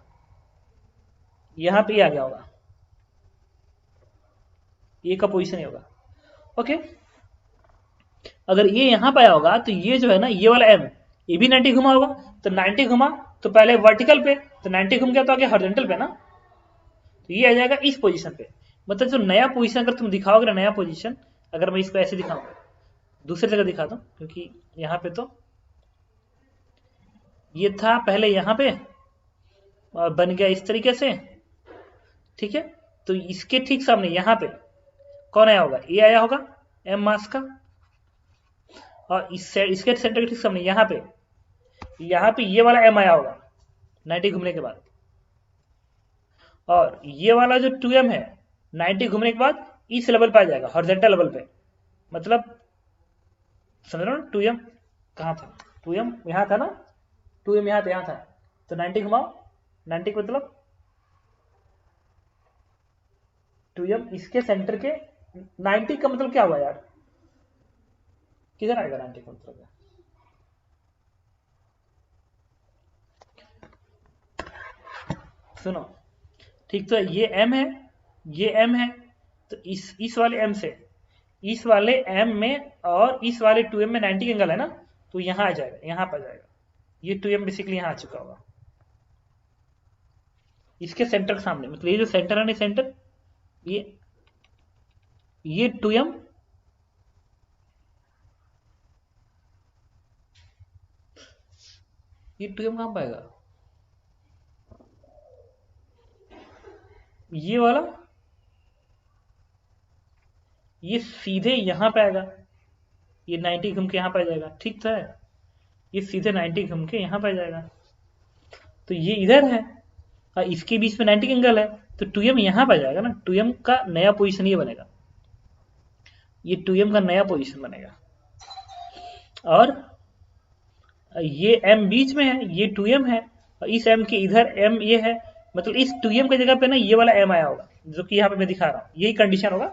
[SPEAKER 1] यहां पे आ गया होगा, ए का पोजीशन ही होगा। ओके, अगर ये यहां पे आया होगा तो ये जो है ना, ये वाला एम, ये भी 90 घुमा होगा। तो 90 घुमा तो पहले वर्टिकल पे, तो 90 घूम गया तो आगे हॉरिजॉन्टल पे ना, तो ये आ जाएगा इस पोजीशन पे। मतलब जो नया पोजीशन अगर तुम दिखाओगे ना, नया पोजीशन अगर मैं इसको ऐसे दिखाऊंगा, दूसरी जगह दिखाता हूँ, क्योंकि यहाँ पे तो ये था पहले यहाँ पे और बन गया इस तरीके से, ठीक है। तो इसके ठीक सामने यहाँ पे कौन आया होगा, ए आया होगा एम मास का, और इसके सेंटर के ठीक सामने यहाँ पे ये वाला एम आया होगा 90 घूमने के बाद, और ये वाला जो 2m है 90 घूमने के बाद इस लेवल पे आ जाएगा, हॉरिजॉन्टल लेवल पे। मतलब समझ रहे हो, 2m कहाँ था, 2m यहाँ था ना, 2m यहाँ था, तो 90 घुमाओ, 90 का मतलब 2m इसके सेंटर के 90 का मतलब क्या हुआ यार, किधर आएगा 90 का मतलब है? सुनो ठीक, तो ये m है, ये m है, तो इस वाले m से इस वाले m में और इस वाले 2m में 90 एंगल है ना, तो यहाँ आ जाएगा, यहाँ पर जाएगा, ये 2m बेसिकली यहाँ आ चुका होगा इसके सेंटर के सामने। मतलब ये जो सेंटर है ना, सेंटर ये 2m कहाँ पाएगा, ये वाला ये सीधे यहाँ पे आएगा, ये 90 घूम के यहाँ पे आ जाएगा, ठीक तो है, ये सीधे 90 घूम के यहाँ पे आ जाएगा, तो ये इधर है और इसके बीच में 90 एंगल है, तो 2m यहाँ पे आ जाएगा ना, 2m का नया पोजीशन ये बनेगा, ये 2m का नया पोजीशन बनेगा, और ये m बीच में है, ये 2m है, और इस m के इधर m ये है, मतलब इस 2m की जगह पे ना ये वाला m आया होगा, जो कि यहाँ पे मैं दिखा रहा हूँ, यही कंडीशन होगा।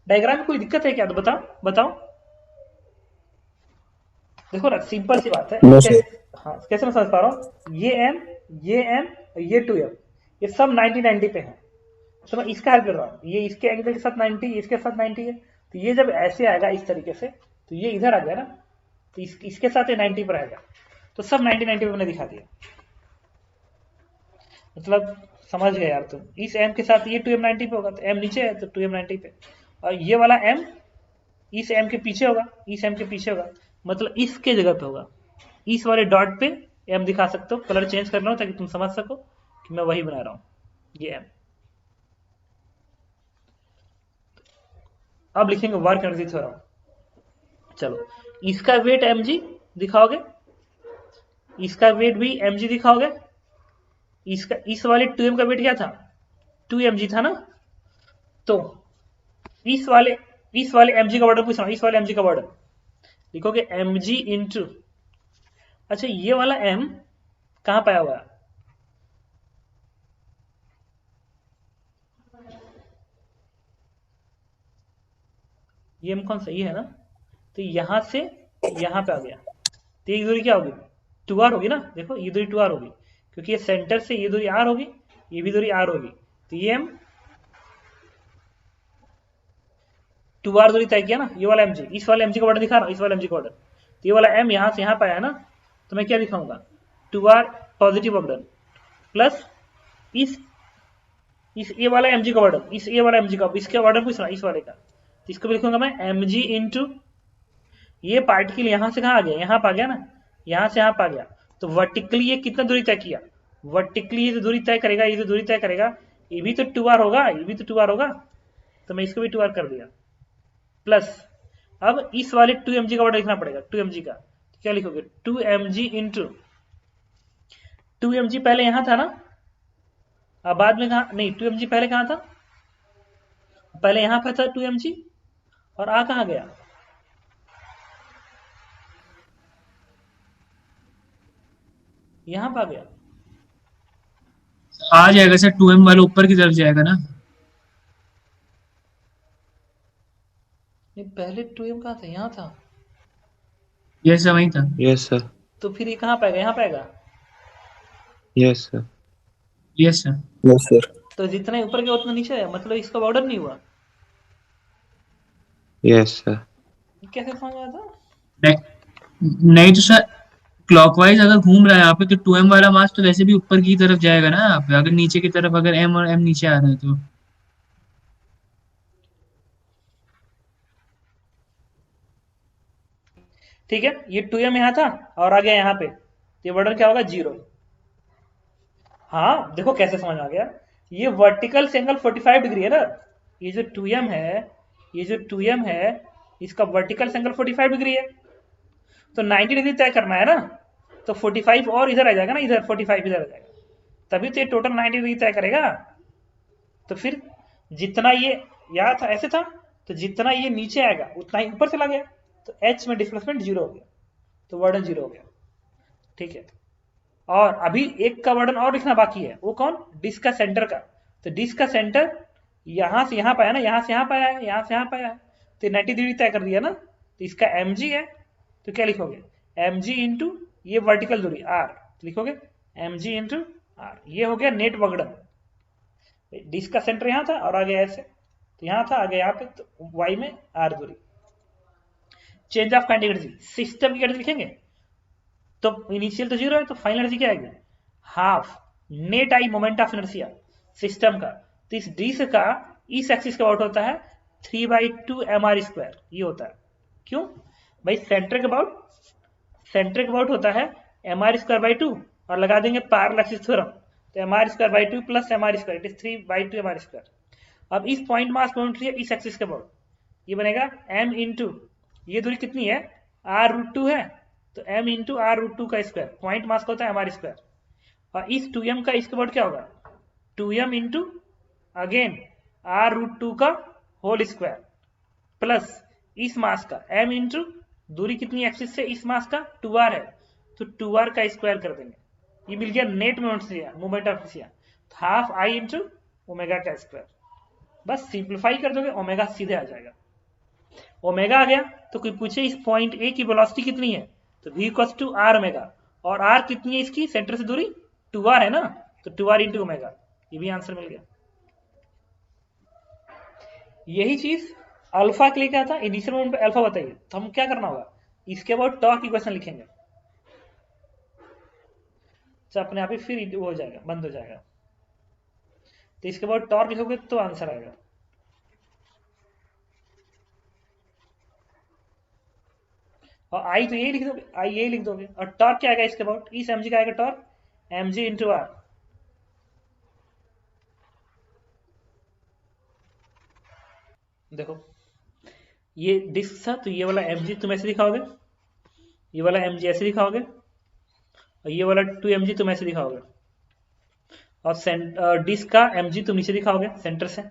[SPEAKER 1] डायग्राम में कोई दिक्कत है क्या, तो बताओ। देखो ना, सिंपल सी बात है। हाँ, कैसे मैं समझ पा रहा हूँ, ये m ये 2m ये सब 90 पे है, तो मैं इसका हेल्प कर रहा हूँ, ये इसके एंगल के साथ 90, इसके साथ 90 है, तो ये जब ऐसे आएगा इस तरीके से, तो ये इधर आ गया ना, तो इसके साथ ये 90 पर आएगा, तो सब 90 पे मैंने दिखा दिया। मतलब समझ गए यार तुम, इस m के साथ ये 2m 90 पे होगा, तो m नीचे है तो 2m 90 पे, और ये वाला m इस m के पीछे होगा, इस m के पीछे होगा, मतलब इसके जगह पे होगा, इस वाले डॉट पे m दिखा सकते हो, कलर चेंज करना हो ताकि तुम समझ सको कि मैं वही बना रहा हूँ, ये m। अब लिखेंगे वर्क एनर्जी थ्योरम। चलो, इसका वेट mg दिखाओगे, इसका वेट भी mg दिखाओगे, इसका इस वाले 2m का वेट क्या था, 2mg था ना, तो इस वाले mg का वर्डन पूछ रहा हूँ, इस वाले mg का वर्डन लिखोगे mg इंटू, अच्छा ये वाला m कहाँ पाया हुआ है, ये m कौन सा, ये है ना, तो यहां से यहां पे आ गया, तो ये दूरी क्या होगी, 2r होगी ना, देखो ये दूरी 2r होगी, क्योंकि ये सेंटर से ये दूरी r होगी, ये भी दूरी r होगी, तो ये m 2r दूरी तय किया ना, ये वाला mg, इस वाले mg का वर्डन दिखा रहा हूँ, इस वाले mg का वर्डन, तो ये वाला m यहां से यहां पे आया ना, तो मैं क्या दिखाऊंगा, 2r पॉजिटिव वर्डन प्लस इस ये वाला mg का वर्डन, इस ये वाला mg का, इसके वर्डन पूछ रहा इस वाले का, तो इसको भी लिखूंगा मैं mg इंटू, ये पार्टिकल यहां से कहां आ गया, यहां पे आ गया ना, यहां से यहां पे आ गया, तो वर्टिकली ये कितना दूरी तय किया, वर्टिकली ये जो दूरी तय करेगा, ये जो दूरी तय करेगा, ये भी तो 2r होगा, ये भी तो 2r होगा, तो मैं इसको भी 2r कर दिया, प्लस अब इस वाले 2mg का वर्ड लिखना पड़ेगा, 2mg का, तो क्या लिखोगे 2mg इंटू, 2mg पहले यहां था ना, अब बाद में कहा नहीं, 2mg पहले कहां था, पहले यहां पर था 2mg, और आ कहां गया, यहां पर आ गया,
[SPEAKER 3] आ जाएगा सर, 2m वाला ऊपर की तरफ जाएगा ना।
[SPEAKER 1] नहीं पहले 2m कहां था, यहां था,
[SPEAKER 3] यस सर, वही था।
[SPEAKER 2] Yes, sir.
[SPEAKER 1] तो फिर ये कहां पाएगा, यहां पाएगा,
[SPEAKER 2] Yes, sir.
[SPEAKER 3] Yes sir.
[SPEAKER 2] Yes, sir.
[SPEAKER 1] तो जितना ऊपर गया उतना नीचे है, मतलब इसका बॉर्डर नहीं हुआ,
[SPEAKER 2] Yes, sir.
[SPEAKER 1] कैसे समझ आया था,
[SPEAKER 3] नहीं तो सर, क्लॉकवाइज अगर घूम रहा है यहाँ पे तो 2m वाला मास तो वैसे भी ऊपर की तरफ जाएगा ना, अगर नीचे की तरफ, अगर m और m नीचे आ रहा है तो।
[SPEAKER 1] ठीक है, ये 2m यहाँ था और आ गया यहाँ पे, तो ये वर्डन क्या होगा 0। हाँ देखो कैसे समझ आ गया, ये वर्टिकल से एंगल 45 डिग्री है ना, ये जो 2m है, ये जो 2m है इसका वर्टिकल से एंगल 45 डिग्री है, तो 90 डिग्री तय करना है ना, तो 45 और इधर आ जाएगा ना, इधर 45 इधर आ जाएगा, तभी तो ये टोटल 90 डिग्री तय करेगा। तो फिर जितना ये यहाँ था ऐसे था, तो जितना ये नीचे आएगा उतना ही ऊपर चला गया, तो h में डिस्प्लेसमेंट 0 हो गया, तो वर्डन 0 हो गया। ठीक है, और अभी एक का वर्डन और लिखना बाकी है, वो कौन, डिस्क का सेंटर का। तो डिस्क का सेंटर यहां से यहां पाया ना, यहां से यहां पाया है, यहां से यहां पाया है, तो 90 डिग्री तय कर दिया ना, तो इसका mg है, तो क्या लिखोगे mg इंटू ये वर्टिकल दूरी r, लिखोगे mg इंटू r, ये हो गया नेट वर्डन। डिस्क का सेंटर यहां था और आगे ऐसे, तो यहां था आगे यहाँ पे, तो y में r दूरी। Change of kinetic energy, system की एनर्जी लिखेंगे, तो इनिशियल तो 0 है, तो फाइनल एनर्जी क्या आएगी, half net I moment of inertia system का। तो इस डिस्क का इस एक्सिस का अबाउट होता है 3/2 mr², ये होता है। क्यों भाई, सेंटर के अबाउट होता है mr²/2, और लगा देंगे पैरेलल एक्सिस थ्योरम, तो mr²/2 plus mr², it is 3/2 mr²। अब इस पॉइंट मास मोमेंट है इस एक्सिस के अबाउट, ये बनेगा m इंटू ये दूरी कितनी है r√2 है, तो m इंटू r√2 का स्क्वायर, पॉइंट मास का होता है mr², और इस 2m का इसके अबाउट क्या होगा 2m इंटू अगेन r√2 का होल स्क्वायर, प्लस इस मास का m इंटू दूरी कितनी एक्सिस से इस मास का 2r है, तो 2r का स्क्वायर कर देंगे, ये मिल गया net moment of inertia, half i into omega का स्क्वायर। बस सिंप्लीफाई कर दोगे, ओमेगा सीधे आ जाएगा। ओमेगा आ गया, तो कोई पूछे इस पॉइंट ए की वेलोसिटी कितनी है, तो v equals to r omega, और r कितनी है इसकी सेंटर से दूरी 2r है ना, तो 2r इंटू ओमेगा, ये भी आंसर मिल गया। यही चीज अल्फा के लिए क्या था, इनिशियल मोमेंट पे अल्फा बताइए, तो हम क्या करना होगा, इसके बाद टॉर्क इक्वेशन लिखेंगे, तो अपने आप ही फिर वो हो जाएगा, बंद हो जाएगा, तो इसके बाद टॉर्क लिखोगे तो आंसर आएगा। और आई तो यही लिख दोगे, आई यही लिख दोगे, और टॉर्क क्या आएगा इसके अबाउट, इस mg का आएगा टॉर्क mg इंटू r। देखो ये डिस्क था, तो ये वाला mg तुम ऐसे दिखाओगे, ये वाला mg ऐसे दिखाओगे, और ये वाला 2mg तुम ऐसे दिखाओगे, और डिस्क का mg तुम नीचे दिखाओगे सेंटर से।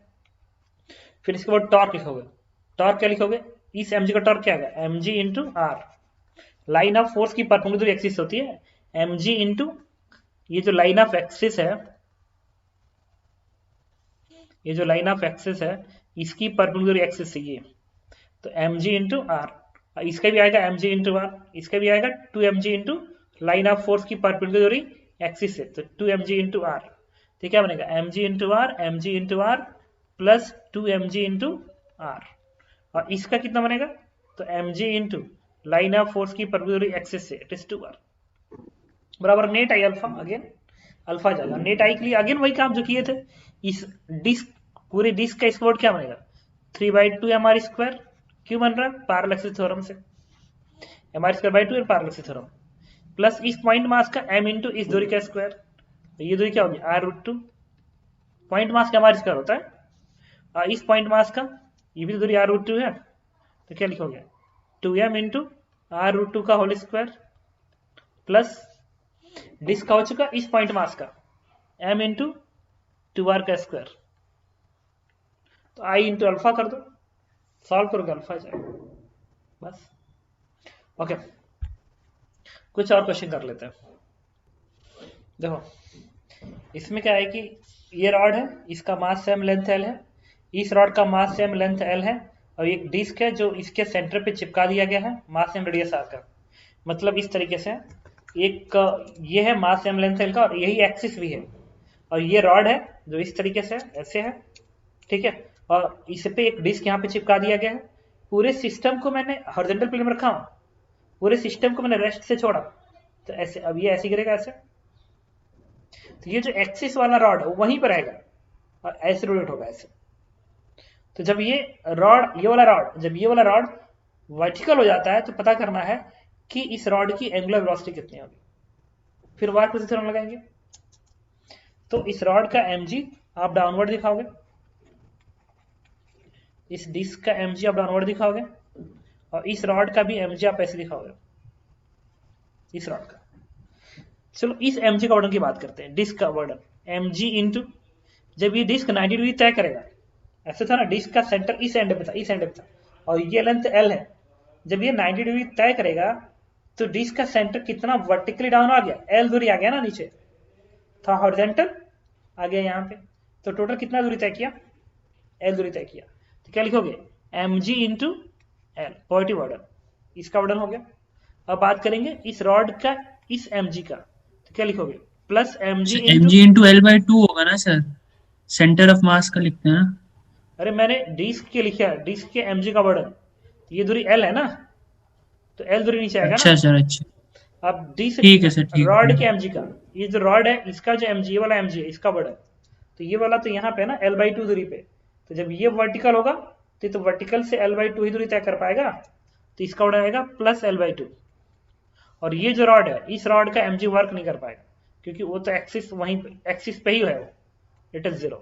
[SPEAKER 1] फिर इसके बाद टॉर्क लिखोगे, टॉर्क क्या लिखोगे, इस mg का टॉर्क क्या आएगा mg into r, line of force की परपेंडिकुलर एक्सिस होती है mg इंटू ये जो लाइन ऑफ एक्सिस है, ये जो लाइन ऑफ एक्सिस है इसकी परपेंडिकुलर एक्सिस है ये, तो mg इंटू r, इसका भी आएगा mg इंटू r, इसका भी आएगा 2mg into line of force की परपेंडिकुलर एक्सिस है, तो 2mg इंटू r, तो क्या बनेगा mg into r plus 2mg into r, और इसका कितना बनेगा, तो mg into line of force की परपेंडिकुलर एक्सिस से, इट इज 2r बराबर नेट आई अल्फा, अगेन अल्फा जाएगा नेट आई के लिए, अगेन वही काम जो किए थे, इस डिस्क पूरे डिस्क का स्क्वायर क्या बनेगा 3/2 mr², क्यों बन रहा है पैरेलल एक्सिस थ्योरम से, mr²/2 parallel axis theorem, plus इस पॉइंट मास का m इंटू इस दूरी का स्क्वायर, तो ये दूरी क्या होगी r√2, पॉइंट मास का mr² होता है, और इस पॉइंट मास का ये भी दूरी r√2 है, तो क्या लिखोगे 2m इंटू r√2 का होल स्क्वायर, प्लस डिस्क का हो चुका इस पॉइंट मास का m इंटू 2r का स्क्वायर, तो i इंटू अल्फा कर दो, सॉल्व करोगे अल्फा जाएगा बस। ओके, कुछ और क्वेश्चन कर लेते हैं। देखो इसमें क्या है कि ये रॉड है, इसका मास सेम लेंथ l है, इस रॉड का मास सेम लेंथ l है, और एक डिस्क है जो इसके सेंटर पे चिपका दिया गया है मास सेम रेडियस r का, मतलब इस तरीके से एक ये है मास सेम लेंथ l का, और यही एक्सिस भी है, और ये रॉड है जो इस तरीके से ऐसे है, ठीक है, और इस पे एक डिस्क यहाँ पे चिपका दिया गया है। पूरे सिस्टम को मैंने हॉरिजॉन्टल प्लेन में रखा हूँ, पूरे सिस्टम को मैंने रेस्ट से छोड़ा, तो ऐसे अब ये ऐसे गिरेगा ऐसे, तो ये जो एक्सिस वाला रॉड है वहीं पर रहेगा और ऐसे रोटेट होगा ऐसे। तो जब ये रॉड, ये वाला रॉड, जब ये वाला रॉड वर्टिकल हो जाता है तो पता करना है कि इस रॉड की एंगुलर वेलोसिटी कितनी होगी, फिर वर्क प्रेशर थ्योरम लगाएंगे। तो इस रॉड का mg आप डाउनवर्ड दिखाओगे, इस डिस्क का mg आप डाउनवर्ड दिखाओगे, और इस रॉड का भी mg आप ऐसे दिखाओगे, इस रॉड का। चलो इस mg का वर्डन की बात करते हैं, डिस्क का वर्डन mg इंटू, जब ये डिस्क 90 डिग्री तय करेगा, ऐसे था ना, डिस्क का सेंटर इस एंड पे था, इस एंड पे था, और ये लेंथ l है, जब ये 90 डिग्री तय करेगा तो डिस्क का सेंटर कितना वर्टिकली डाउन आ गया, l दूरी आ गया ना, नीचे था हॉरिजॉन्टल आ गया यहाँ पे, तो टोटल कितना दूरी तय किया, l दूरी तय किया। तो क्या लिखोगे, mg into l, positive order, इसका ऑर्डर हो गया। अब बात करेंगे इस रॉड का इस mg का, तो क्या लिखोगे, plus mg
[SPEAKER 3] m
[SPEAKER 1] into,
[SPEAKER 3] g into l by two होगा ना सर, सेंटर ऑफ मास का लिखते हैं ना।
[SPEAKER 1] अरे मैंने डिस्क के लिखा, डिस्क के mg का वर्डन, ये दूरी l है ना, तो l दूरी नीचे आएगा ना।
[SPEAKER 3] अच्छा सर, अच्छा,
[SPEAKER 1] अब डिस्क
[SPEAKER 3] ठीक है सर, ठीक
[SPEAKER 1] रॉड
[SPEAKER 3] है।
[SPEAKER 1] के mg का, ये जो रॉड है इसका जो mg, ये वाला mg है, इसका वर्डन, तो ये वाला तो यहाँ पे ना l/2 दूरी पे, तो जब ये वर्टिकल होगा तो वर्टिकल से l/2 ही दूरी तय कर पाएगा, तो इसका वर्डन आएगा प्लस l/2। और ये जो रॉड है, इस रॉड का mg वर्क नहीं कर पाएगा, क्योंकि वो तो एक्सिस वहीं पे, एक्सिस पे ही है वो, it is 0।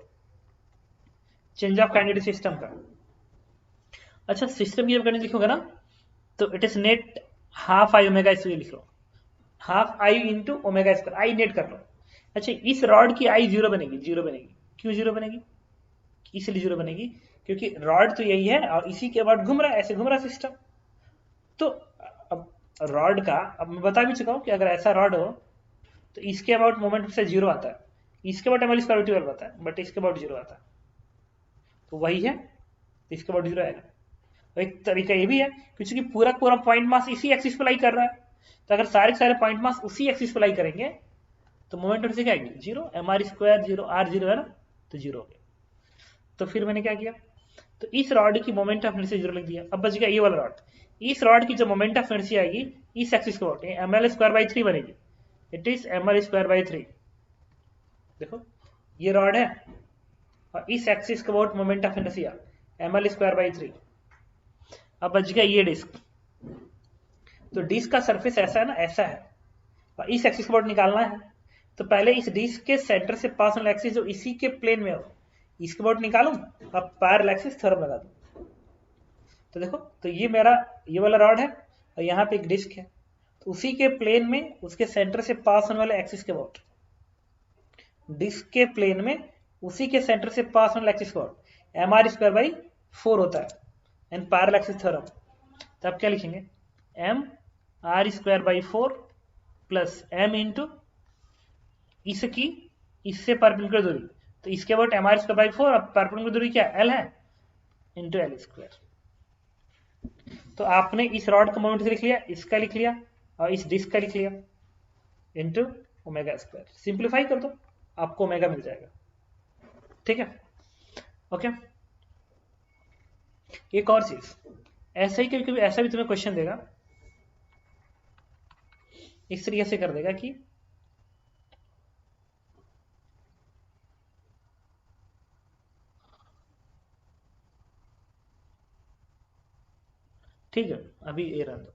[SPEAKER 1] Change of kinetic system का, अच्छा सिस्टम की जब काइनेटिक लिखोगे ना, तो it is net half I omega, इसलिए लिख लो half I into omega square, I net कर लो। अच्छा इस रॉड की आई जीरो बनेगी, जीरो बनेगी, क्यों जीरो बनेगी, इसलिए जीरो बनेगी क्योंकि रॉड तो यही है और इसी के बाद घूम रहा है, ऐसे घूम रहा है सिस्टम। तो अब रॉड का, अब मैं बता भी चुका हूं कि अगर ऐसा रॉड हो तो इसके अबाउट मोमेंट से जीरो आता है, इसके अबाउट एमएल स्क्वायर 12 आता है, बट इसके अबाउट जीरो आता है, तो वही है, इसके अबाउट जीरो आएगा। एक तरीका ये भी है क्योंकि पूरा पूरा पॉइंट मास इसी एक्सिस पे लाई कर रहा है, तो अगर सारे सारे पॉइंट मास उसी एक्सिस पे लाई करेंगे तो मोमेंट से क्या आएगी, zero, mr square zero, r zero है ना, तो जीरो हो गया। तो फिर मैंने क्या किया, तो इस रॉड की मोमेंट ऑफ इनर्शिया जीरो लिख दिया। अब बच गया ये वाला रॉड, इस रॉड की जो मोमेंट ऑफ इनर्शिया आएगी इस एक्सिस के अबाउट, ml स्क्वायर बाई 3 बनेगी, it is ml square by 3। देखो ये रॉड है और इस एक्सिस के about moment of inertia ml square by 3। अब बच गया ये डिस्क, तो डिस्क का सरफेस ऐसा है ना, ऐसा है, और इस एक्सिस को निकालना है, तो पहले इस डिस्क के सेंटर से पास वाला एक्सिस जो इसी के प्लेन में हो, इसके बोर्ड निकालूं, अब पैरेलल एक्सिस थ्योरम लगा दूं, तो देखो, तो ये मेरा ये वाला रॉड है और यहाँ पे एक डिस्क है, तो उसी के प्लेन में उसके सेंटर से पास होने वाले एक्सिस के बोर्ड, डिस्क के प्लेन में उसी के सेंटर से पास होने वाले एक्सिस के बोर्ड mr स्क्वायर बाई 4 होता है, एंड पैरेलल एक्सिस थ्योरम। तो आप क्या लिखेंगे, m r square by 4 plus m into इसकी इससे परपेंडिकुलर दूरी, तो इसके अबाउट mr स्क्वायर बाई 4, अब परपेंडिकुलर दूरी क्या l है, इंटू l स्क्वायर। तो आपने इस रॉड का मोमेंट लिख लिया, इसका लिख लिया और इस डिस्क का लिख लिया, इंटू ओमेगा स्क्वायर। सिंप्लीफाई कर दो, आपको ओमेगा मिल जाएगा, ठीक है, ओके। एक और चीज, ऐसा ही कभी कभी ऐसा भी तुम्हें क्वेश्चन देगा, इस तरीके से कर देगा कि ठीक है, अभी ये रहने दो,